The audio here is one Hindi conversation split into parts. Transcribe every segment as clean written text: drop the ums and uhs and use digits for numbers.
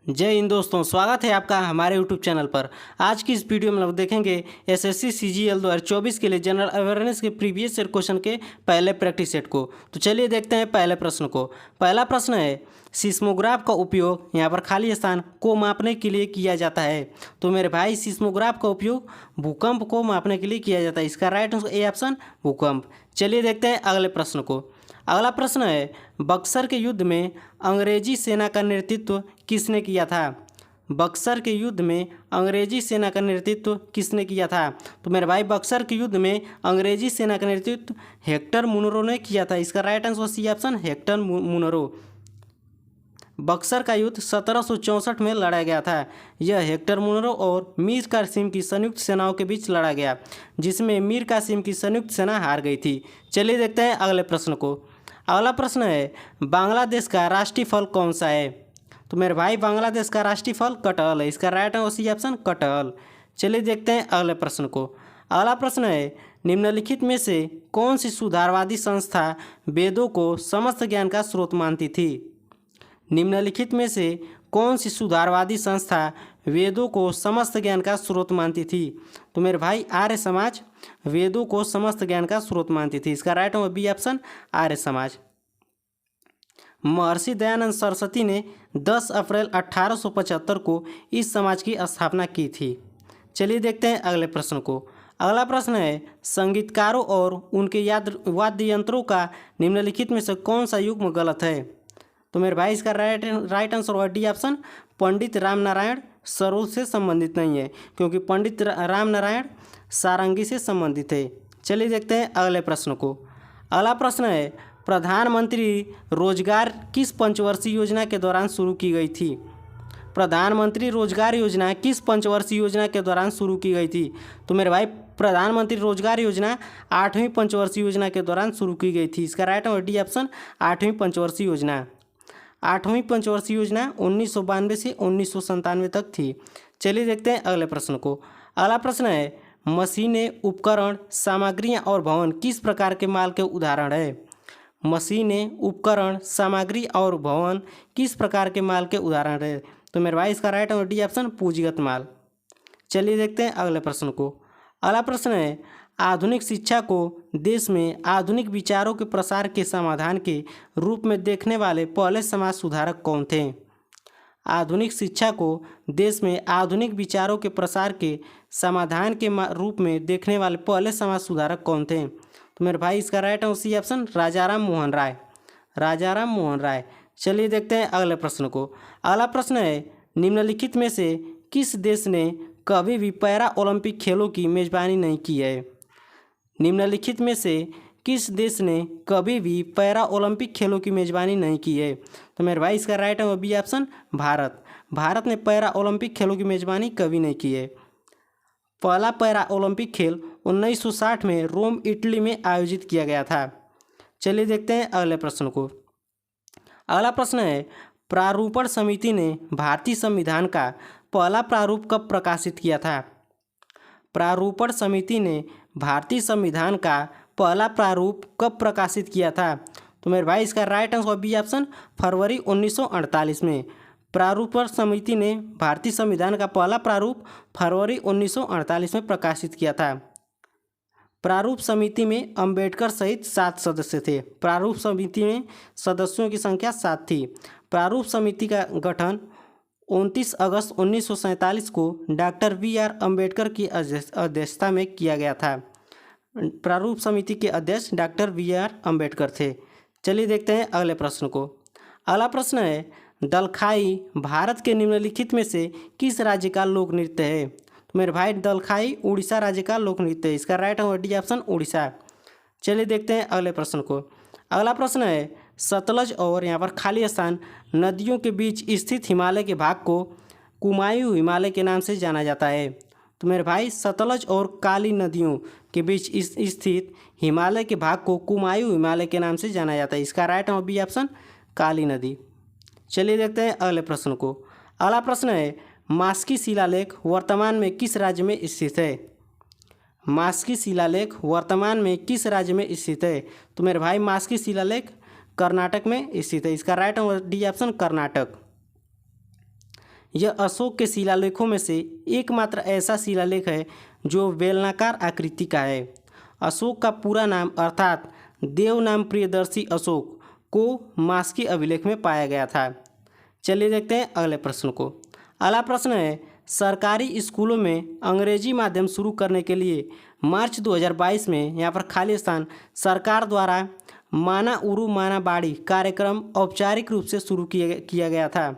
जय हिंद दोस्तों, स्वागत है आपका हमारे YouTube चैनल पर। आज की इस वीडियो में हम देखेंगे एसएससी सीजीएल 2024 के लिए जनरल अवेयरनेस के प्रीवियस ईयर क्वेश्चन के पहले प्रैक्टिस सेट को। तो चलिए देखते हैं पहले प्रश्न को। पहला प्रश्न है, सिस्मोग्राफ का उपयोग यहाँ पर खाली स्थान को मापने के लिए किया जाता है। तो मेरे भाई, सिस्मोग्राफ का उपयोग भूकंप को मापने के लिए किया जाता है। इसका राइट आंसर ए ऑप्शन भूकंप। चलिए देखते हैं अगले प्रश्न को। अगला प्रश्न है, बक्सर के युद्ध में अंग्रेजी सेना का नेतृत्व किसने किया था? बक्सर के युद्ध में अंग्रेजी सेना का नेतृत्व किसने किया था? तो मेरे भाई, बक्सर के युद्ध में अंग्रेजी सेना का नेतृत्व हेक्टर मुनरो ने किया था। इसका right answer C option Hector Munro. Buxar का युद्ध 1764 में लड़ा गया था। यह हेक्टर मुनरो और मीर कासिम की संयुक्त सेनाओं के बीच लड़ा गया, जिसमें मीर कासिम की संयुक्त सेना हार गई थी। चलिए देखते हैं अगले प्रश्न को। अगला प्रश्न है, बांग्लादेश का राष्ट्रीय फल कौन सा है? तो मेरे भाई, बांग्लादेश का राष्ट्रीय फल कटहल है। इसका राइट आंसर सी ऑप्शन कटहल। चलिए देखते हैं अगले प्रश्न को। अगला प्रश्न है, निम्नलिखित में से कौन सी सुधारवादी संस्था वेदों को समस्त ज्ञान का स्रोत मानती थी? निम्नलिखित में से कौन सी सुधारवादी संस्था वेदों को समस्त ज्ञान का स्रोत मानती थी? तो मेरे भाई, आर्य समाज वेदों को समस्त ज्ञान का स्रोत मानती थी। इसका right answer B option Arya Samaj. Maharshi Dayanand Saraswati ने 10 अप्रैल 1875 को इस समाज की स्थापना की थी। चलिए देखते हैं अगले प्रश्न को। अगला प्रश्न है, संगीतकारों और उनके वाद्य यंत्रों का निम्नलिखित में से कौन सा युग्म गलत है? तो मेरे भाई, इसका राइट आंसर होगा डी ऑप्शन पंडित रामनारायण सरोज से संबंधित नहीं है, क्योंकि पंडित रामनारायण सारंगी से संबंधित है। चलिए देखते हैं अगले प्रश्न को। अगला प्रश्न है, प्रधानमंत्री रोजगार किस पंचवर्षीय योजना के दौरान शुरू की गई थी? प्रधानमंत्री रोजगार योजना किस पंचवर्षीय योजना के दौरान शुरू की गई थी? तो मेरे भाई, प्रधानमंत्री रोजगार योजना 8वीं पंचवर्षीय योजना के दौरान शुरू की गई थी। इसका राइट आंसर डी ऑप्शन 8वीं पंचवर्षीय योजना। 8वीं पंचवर्षीय योजना 1992 से 1997 तक थी। चलिए देखते हैं अगले प्रश्न को। अगला प्रश्न है, मशीनें, उपकरण, सामग्रियां और भवन किस प्रकार के माल के उदाहरण है? मशीनें, उपकरण, सामग्री और भवन किस प्रकार के माल के उदाहरण है? तो मेरे भाई, इसका राइट आंसर डी ऑप्शन पूंजीगत माल। चलिए देखते हैं अगले प्रश्न को। अगला प्रश्न है, आधुनिक शिक्षा को देश में आधुनिक विचारों के प्रसार के समाधान के रूप में देखने वाले पहले समाज सुधारक कौन थे? आधुनिक शिक्षा को देश में आधुनिक विचारों के प्रसार के समाधान के रूप में देखने वाले पहले समाज सुधारक कौन थे? तो मेरे भाई, इसका right answer C option Rajaram Mohan Roy. Rajaram Mohan Roy. चलिए देखते हैं अगले प्रश्न को। अगला प्रश्न है, निम्नलिखित में से किस देश ने कभी भी पैरा ओलंपिक खेलों की मेजबानी नहीं की है? निम्नलिखित में से किस देश ने कभी भी पैरा ओलंपिक खेलों की मेजबानी नहीं की है? तो मेरे भाई, इसका right answer B option Bharat. Bharat ने पैरा ओलंपिक खेलों की मेजबानी कभी नहीं की है। पहला पैरा ओलंपिक खेल 1960 में रोम, इटली में आयोजित किया गया था। चलिए देखते हैं अगले प्रश्न को। अगला प्रश्न है, प्रारूपण समिति ने भारतीय संविधान का पहला प्रारूप कब प्रकाशित किया था? प्रारूपण समिति ने भारतीय संविधान का पहला प्रारूप कब प्रकाशित किया था? तो मेरे भाई, इसका राइट आंसर बी ऑप्शन फरवरी 1948 में। प्रारूपण समिति ने भारतीय संविधान का पहला प्रारूप फरवरी 1948 में प्रकाशित किया था। प्रारूप समिति में अंबेडकर सहित 7 सदस्य थे। प्रारूप समिति में सदस्यों की संख्या 7 थी। प्रारूप समिति का गठन 29 अगस्त 1947 को डॉक्टर बी.आर. अम्बेडकर की अध्यक्षता में किया गया था। प्रारूप समिति के अध्यक्ष डॉक्टर बी.आर. अम्बेडकर थे। चलिए देखते हैं अगले प्रश्न को। अगला प्रश्न है, दलखाई भारत के निम्नलिखित में से किस राज्य का लोक नृत्य है? तो मेरे भाई, दलखाई उड़ीसा राज्य का लोक नृत्य है। इसका right answer D option Orissa. चलिए देखते हैं अगले प्रश्न को। अगला प्रश्न है, सतलज और यहाँ पर खाली स्थान नदियों के बीच स्थित हिमालय के भाग को कुमायूं हिमालय के नाम से जाना जाता है। तो मेरे भाई, सतलज और काली नदियों के बीच स्थित हिमालय के भाग को कुमायूं हिमालय के नाम से जाना जाता है। इसका राइट आंसर बी ऑप्शन काली नदी। चलिए देखते हैं अगले प्रश्न को। अगला प्रश्न है, मास्की शिलालेख वर्तमान में किस राज्य में स्थित है? मास्की शिलालेख वर्तमान में किस राज्य में स्थित है? तो मेरे भाई, मास्की शिलालेख कर्नाटक में स्थित है। इसका right answer D option Karnataka. यह अशोक के शिलालेखों में से एकमात्र ऐसा शिलालेख है जो बेलनाकार आकृति का है। अशोक का पूरा नाम अर्थात देव नाम प्रियदर्शी अशोक को मास्की अभिलेख में पाया गया था। चलिए देखते हैं अगले प्रश्न को। अगला प्रश्न है, सरकारी स्कूलों में अंग्रेजी माध्यम शुरू करने के लिए मार्च 2022 में यहाँ पर खाली स्थान सरकार द्वारा माना उरु माना बाड़ी कार्यक्रम औपचारिक रूप से शुरू किया गया था।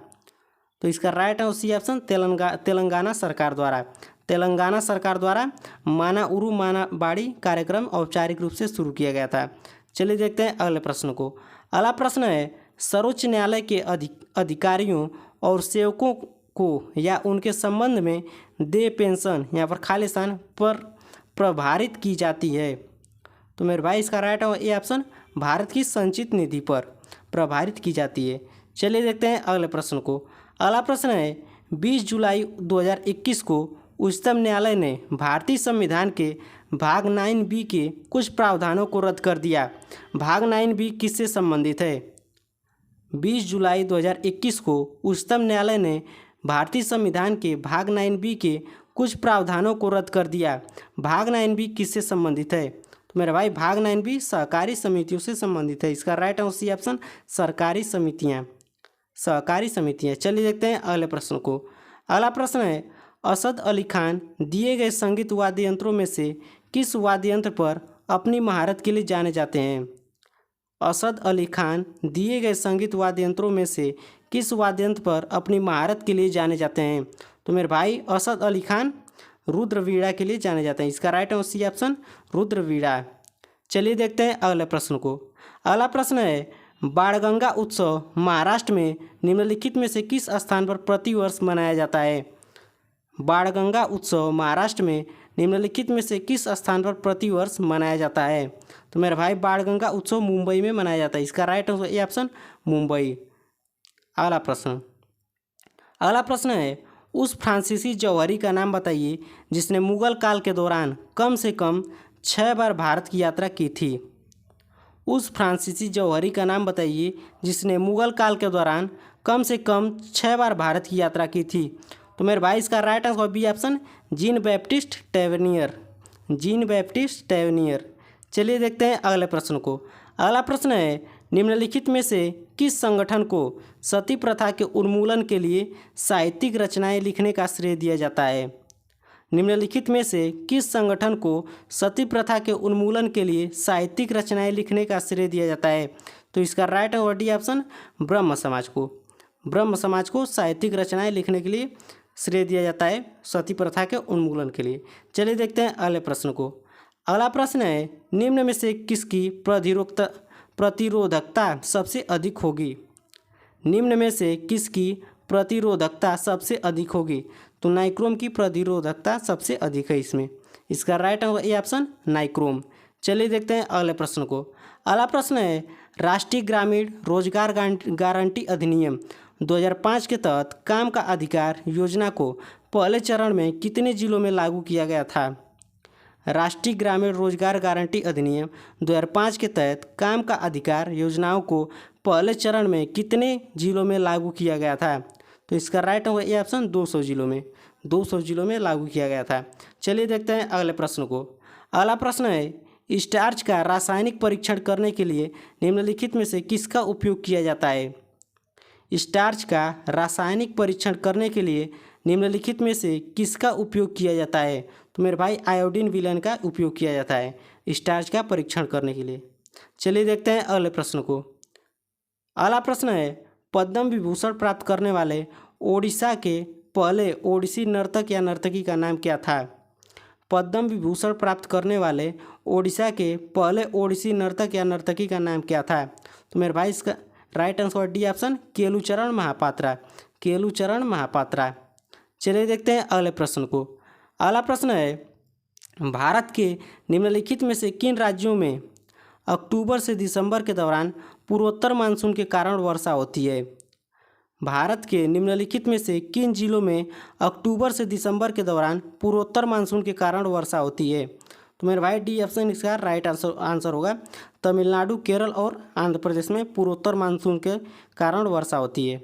तो इसका राइट है सी ऑप्शन, तेलंगाना सरकार द्वारा। तेलंगाना सरकार द्वारा माना उरु माना बाड़ी कार्यक्रम औपचारिक रूप से शुरू किया गया था। चलिए देखते हैं अगले प्रश्न को। अगला प्रश्न है, सर्वोच्च न्यायालय के अधिकारियों और सेवकों को या उनके संबंध में देय पेंशन यहाँ पर खाली स्थान पर प्रभारित की जाती है। तो मेरे भाई इसका राइट है ए ऑप्शन, भारत की संचित निधि पर प्रभारित की जाती है। चलिए देखते हैं अगले प्रश्न को। अगला प्रश्न है, 20 जुलाई 2021 को उच्चतम न्यायालय ने भारतीय संविधान के भाग 9B के कुछ प्रावधानों को रद्द कर दिया। भाग 9B किससे संबंधित है? 20 जुलाई 2021 को उच्चतम न्यायालय ने भारतीय संविधान के भाग 9B के कुछ प्रावधानों को रद्द कर दिया। भाग 9B किससे संबंधित है? तो मेरे भाई भाग 9B सहकारी समितियों से संबंधित है। इसका राइट है सी ऑप्शन, सरकारी समितियाँ, सहकारी समितियाँ। चलिए देखते हैं अगले प्रश्न को। अगला प्रश्न है, असद अली खान दिए गए संगीत वाद्य यंत्रों में से किस वाद्य यंत्र पर अपनी महारत के लिए जाने जाते हैं? असद अली खान दिए गए संगीत वाद्य यंत्रों में से किस वाद्य यंत्र पर अपनी महारत के लिए जाने जाते हैं? तो मेरे भाई असद अली खान रुद्रवीणा के लिए जाने जाते हैं। इसका राइट है सी ऑप्शन, रुद्रवीणा। चलिए देखते हैं अगले प्रश्न को। अगला प्रश्न है, बाणगंगा उत्सव महाराष्ट्र में निम्नलिखित में से किस स्थान पर प्रतिवर्ष मनाया जाता है? बाणगंगा उत्सव महाराष्ट्र में निम्नलिखित में से किस स्थान पर प्रतिवर्ष मनाया जाता है? तो मेरे भाई बाणगंगा उत्सव मुंबई में मनाया जाता है। इसका राइट है ए ऑप्शन, मुंबई। अगला प्रश्न है, उस फ्रांसीसी जौहरी का नाम बताइए जिसने मुगल काल के दौरान कम से कम 6 बार भारत की यात्रा की थी। उस फ्रांसीसी जौहरी का नाम बताइए जिसने मुगल काल के दौरान कम से कम 6 बार भारत की यात्रा की थी। तो मेरे भाई इसका right answer B option, Jean Baptiste Tavernier, Jean Baptiste Tavernier. चलिए देखते हैं अगले प्रश्न को। अगला प्रश्न है, निम्नलिखित में से किस संगठन को सती प्रथा के उन्मूलन के लिए साहित्यिक रचनाएं लिखने का श्रेय दिया जाता है? निम्नलिखित में से किस संगठन को सती प्रथा के उन्मूलन के लिए साहित्यिक रचनाएं लिखने का श्रेय दिया जाता है? तो इसका राइट है डी ऑप्शन, ब्रह्म समाज को। ब्रह्म समाज को साहित्यिक रचनाएं लिखने के लिए श्रेय दिया जाता है सती प्रथा के उन्मूलन के लिए। चलिए देखते हैं अगले प्रश्न को। अगला प्रश्न है, निम्न में से किसकी प्रतिरोधकता सबसे अधिक होगी? निम्न में से किसकी प्रतिरोधकता सबसे अधिक होगी? तो नाइक्रोम की प्रतिरोधकता सबसे अधिक है इसमें। इसका राइट है ए ऑप्शन, नाइक्रोम। चलिए देखते हैं अगले प्रश्न को। अगला प्रश्न है, राष्ट्रीय ग्रामीण रोजगार गारंटी अधिनियम 2005 के तहत काम का अधिकार योजना को पहले चरण में कितने जिलों में लागू किया गया था? राष्ट्रीय ग्रामीण रोजगार गारंटी अधिनियम 2005 के तहत काम का अधिकार योजनाओं को पहले चरण में कितने जिलों में लागू किया गया था? तो इसका राइट है ए ऑप्शन, 200 जिलों में, 200 जिलों में लागू किया गया था। चलिए देखते हैं अगले प्रश्न को। अगला प्रश्न है, स्टार्च का रासायनिक परीक्षण करने के लिए निम्नलिखित में से किसका उपयोग किया जाता है? स्टार्च का रासायनिक परीक्षण करने के लिए निम्नलिखित में से किसका उपयोग किया जाता है? तो मेरे भाई आयोडीन विलयन का उपयोग किया जाता है स्टार्च का परीक्षण करने के लिए। चलिए देखते हैं अगले प्रश्न को। अगला प्रश्न है, पद्म विभूषण प्राप्त करने वाले ओडिशा के पहले ओडिसी नर्तक या नर्तकी का नाम क्या था? पद्म विभूषण प्राप्त करने वाले ओडिशा के पहले ओडिसी नर्तक या नर्तकी का नाम क्या था? तो मेरे भाई इसका right answer D option, Kelucharan Mahapatra, Kelucharan Mahapatra. चलिए देखते हैं अगले प्रश्न को। अगला प्रश्न है, भारत के निम्नलिखित में से किन राज्यों में अक्टूबर से दिसंबर के दौरान पूर्वोत्तर मानसून के कारण वर्षा होती है? भारत के निम्नलिखित में से किन जिलों में अक्टूबर से दिसंबर के दौरान पूर्वोत्तर मानसून के कारण वर्षा होती है? तो मेरे भाई डी ऑप्शन इसका राइट आंसर होगा। तमिलनाडु, केरल और आंध्र प्रदेश में पूर्वोत्तर मानसून के कारण वर्षा होती है।